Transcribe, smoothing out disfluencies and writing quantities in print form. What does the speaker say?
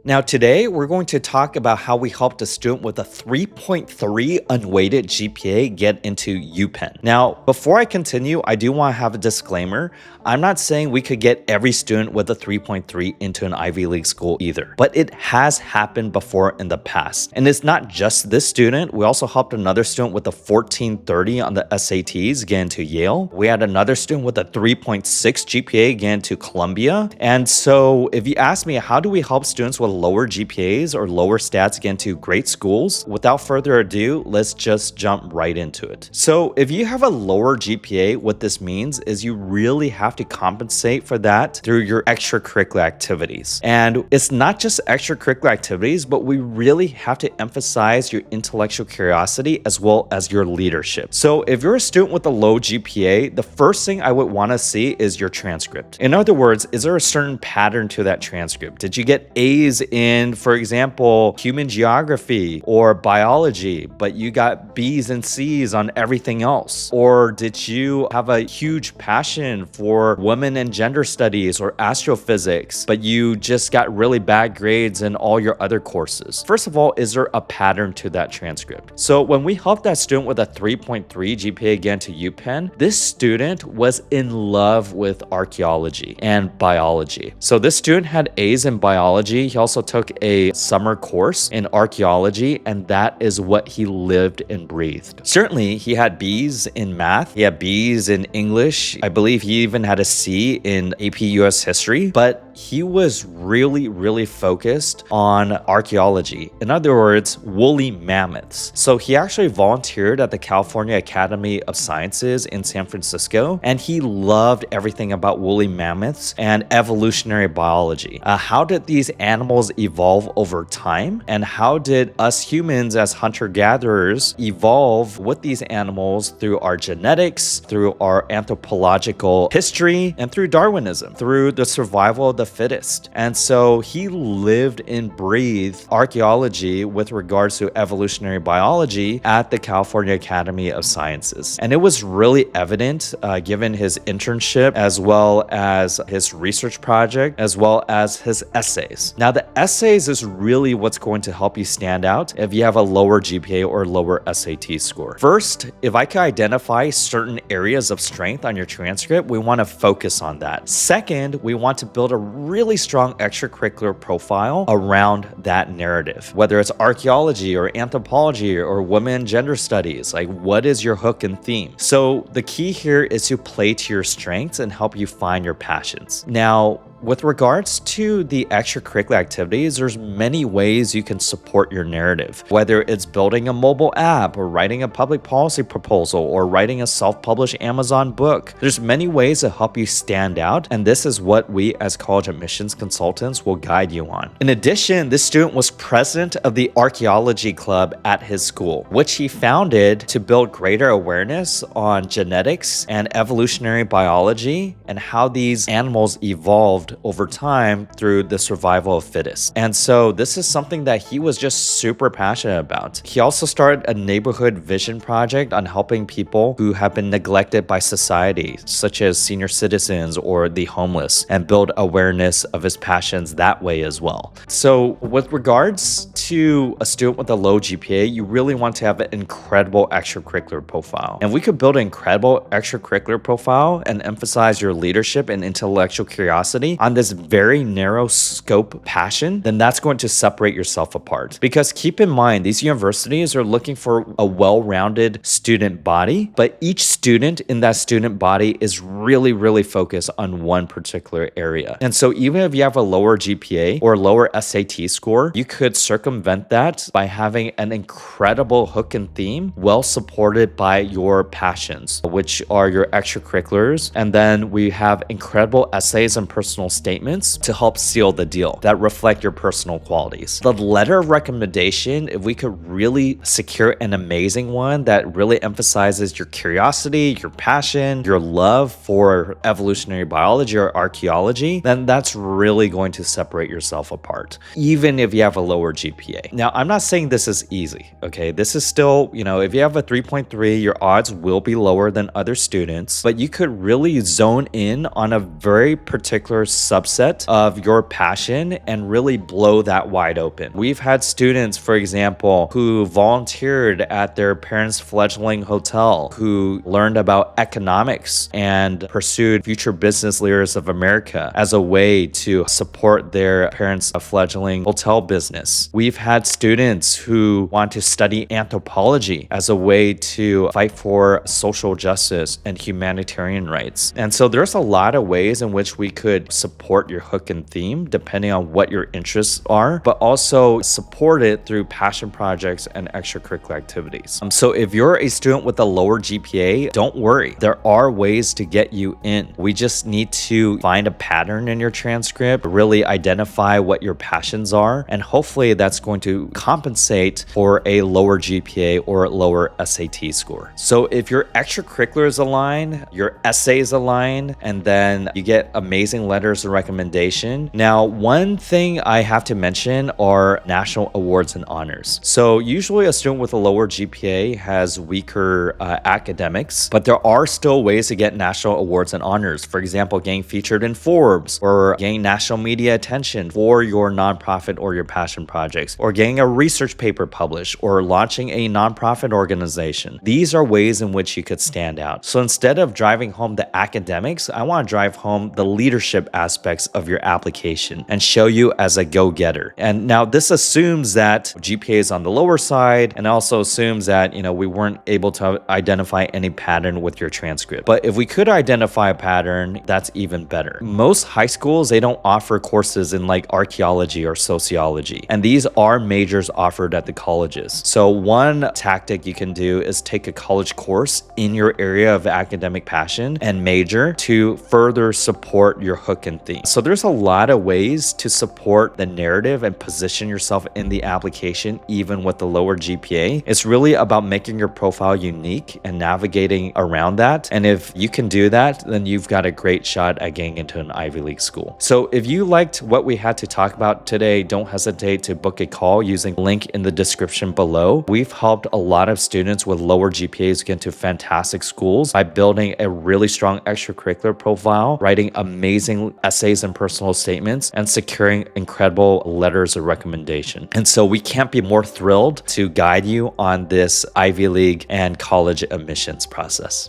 Now, today we're going to talk about how we helped a student with a 3.3 unweighted GPA get into UPenn. Now, before I continue, I do want to have a disclaimer. I'm not saying we could get every student with a 3.3 into an Ivy League school either, but it has happened before in the past. And it's not just this student. We also helped another student with a 1430 on the SATs get into Yale. We had another student with a 3.6 GPA get into Columbia. And so if you ask me, how do we help students with lower GPAs or lower stats get into great schools? Without further ado, let's just jump right into it. So if you have a lower GPA, what this means is you really have to compensate for that through your extracurricular activities. And it's not just extracurricular activities, but we really have to emphasize your intellectual curiosity as well as your leadership. So if you're a student with a low GPA, the first thing I would want to see is your transcript. In other words, is there a certain pattern to that transcript? Did you get A's in, for example, human geography or biology, but you got B's and C's on everything else? Or did you have a huge passion for women and gender studies or astrophysics, but you just got really bad grades in all your other courses? First of all, is there a pattern to that transcript? So when we helped that student with a 3.3 GPA again to UPenn, this student was in love with archaeology and biology. So this student had A's in biology. He also took a summer course in archaeology, and that is what he lived and breathed. Certainly, he had B's in math. He had B's in English. I believe he even had a C in AP US history, but he was really focused on archaeology. In other words, woolly mammoths. So he actually volunteered at the California Academy of Sciences in San Francisco, and he loved everything about woolly mammoths and evolutionary biology. How did these animals evolve over time? And how did us humans as hunter-gatherers evolve with these animals through our genetics, through our anthropological history, and through Darwinism, through the survival of the fittest? And so he lived and breathed archaeology with regards to evolutionary biology at the California Academy of Sciences. And it was really evident given his internship as well as his research project as well as his essays. Now the essays is really what's going to help you stand out if you have a lower GPA or lower SAT score. First, if I can identify certain areas of strength on your transcript, we want to focus on that. Second, we want to build a really strong extracurricular profile around that narrative, whether it's archaeology or anthropology or women and gender studies. Like, what is your hook and theme? So the key here is to play to your strengths and help you find your passions. Now, with regards to the extracurricular activities, there's many ways you can support your narrative, whether it's building a mobile app or writing a public policy proposal or writing a self-published Amazon book. There's many ways to help you stand out, and this is what we as college admissions consultants will guide you on. In addition, this student was president of the archaeology club at his school, which he founded to build greater awareness on genetics and evolutionary biology and how these animals evolved over time through the survival of fittest. And so this is something that he was just super passionate about. He also started a neighborhood vision project on helping people who have been neglected by society, such as senior citizens or the homeless, and build awareness of his passions that way as well. So with regards to a student with a low GPA, you really want to have an incredible extracurricular profile. And we could build an incredible extracurricular profile and emphasize your leadership and intellectual curiosity on this very narrow scope passion, then that's going to separate yourself apart. Because keep in mind, these universities are looking for a well-rounded student body, but each student in that student body is really focused on one particular area. And so even if you have a lower GPA or lower SAT score, you could circumvent that by having an incredible hook and theme, well supported by your passions, which are your extracurriculars. And then we have incredible essays and personal statements to help seal the deal that reflect your personal qualities. The letter of recommendation, if we could really secure an amazing one that really emphasizes your curiosity, your passion, your love for evolutionary biology or archaeology, then that's really going to separate yourself apart, even if you have a lower GPA. Now, I'm not saying this is easy, okay? This is still, if you have a 3.3, your odds will be lower than other students, but you could really zone in on a very particular subset of your passion and really blow that wide open. We've had students, for example, who volunteered at their parents' fledgling hotel, who learned about economics and pursued future business leaders of America as a way to support their parents' fledgling hotel business. We've had students who want to study anthropology as a way to fight for social justice and humanitarian rights. And so there's a lot of ways in which we could support your hook and theme depending on what your interests are, but also support it through passion projects and extracurricular activities. So if you're a student with a lower GPA, don't worry. There are ways to get you in. We just need to find a pattern in your transcript, really identify what your passions are, and hopefully that's going to compensate for a lower GPA or lower SAT score. So if your extracurriculars align, your essays align, and then you get amazing letters of recommendation. Now, one thing I have to mention are national awards and honors. So usually a student with a lower GPA has weaker academics, but there are still ways to get national awards and honors. For example, getting featured in Forbes, or getting national media attention for your nonprofit or your passion projects, or getting a research paper published, or launching a nonprofit organization. These are ways in which you could stand out. So instead of driving home the academics, I want to drive home the leadership aspects of your application and show you as a go-getter. And now this assumes that GPA is on the lower side, and also assumes that, we weren't able to identify any pattern with your transcript. But if we could identify a pattern, that's even better. Most high schools, they don't offer courses in like archaeology or sociology, and these are majors offered at the colleges. So one tactic you can do is take a college course in your area of academic passion and major to further support your hook and theme. So there's a lot of ways to support the narrative and position yourself in the application, even with the lower GPA. It's really about making your profile unique and navigating around that. And if you can do that, then you've got a great shot at getting into an Ivy League school. So if you liked what we had to talk about today, don't hesitate to book a call using the link in the description below. We've helped a lot of students with lower GPAs get into fantastic schools by building a really strong extracurricular profile, writing amazing essays and personal statements, and securing incredible letters of recommendation. And so we can't be more thrilled to guide you on this Ivy League and college admissions process.